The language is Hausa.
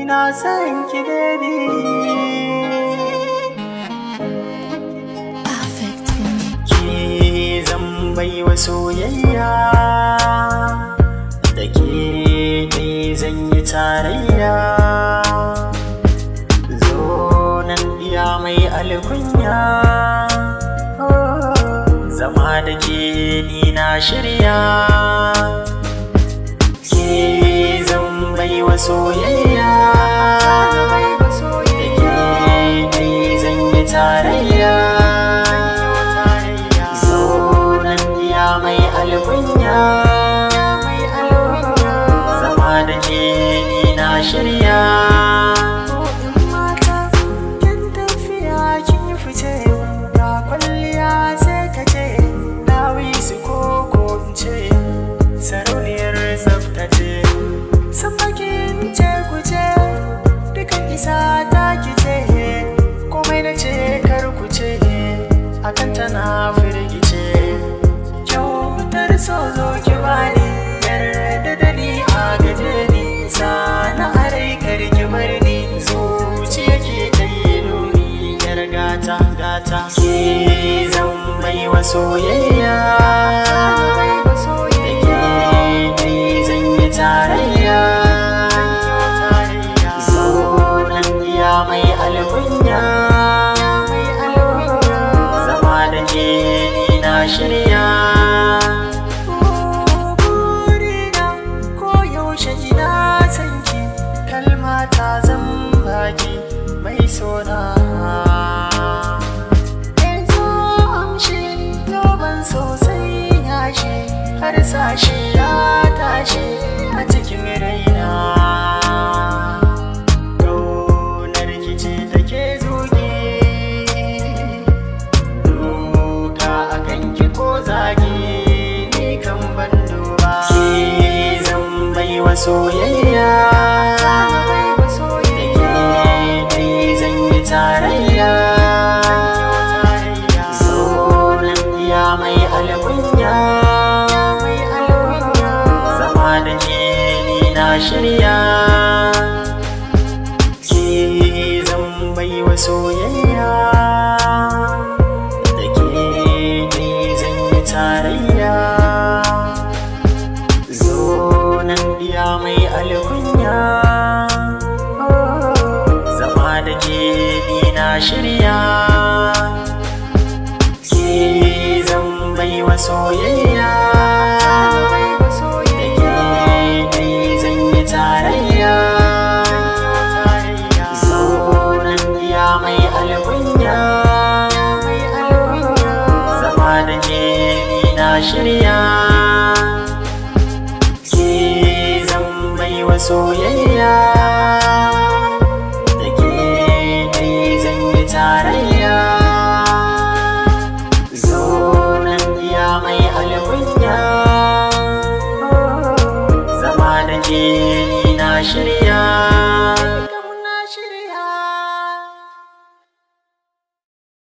na san ki baby. Ki zan baiwa soyayya, da ke dai zan yi tarayya. Zo nan iya mai alkunya, zama da ke ni na shirya. Ki zan baiwa soyayya, da ke dai zan yi tarayya. Zo nan iya mai alkunya, zama da ke ni na shirya. Komai na ce kar ku ce, akan tana firgice. Kyautar so zo ki bani, yarda da ni a gaje ni, sana a rai kar ki bar ni, zuciya ke ta yi nuni, yar gata gata. Ki zan baiwa soyayya, da ke dai zan yi tarayya. Mai alkunya, zama da ke ni na shirya. Burina ko yaushe ina san ki, kalma ta zan baki mai sona. Zo amshi zoben sosai yashi, har sashi ya tashi a cikin raina. Soyayya, da ke dai zan yi tarayya. Zo nan iya mai alkunya, zama da ke ni na shirya. Ki zan baiwa soyayya, da ke dai zan yi tarayya. Mai alkunya, zama da ke ni na shirya. Ki zan baiwa soyayya, da ke dai zan yi tarayya. Zo nan iya mai alkunya, zama da ke ni na shirya. Soyayya, da ke dai zan yi tarayya. Zo nan iya mai alkunya, zama da ke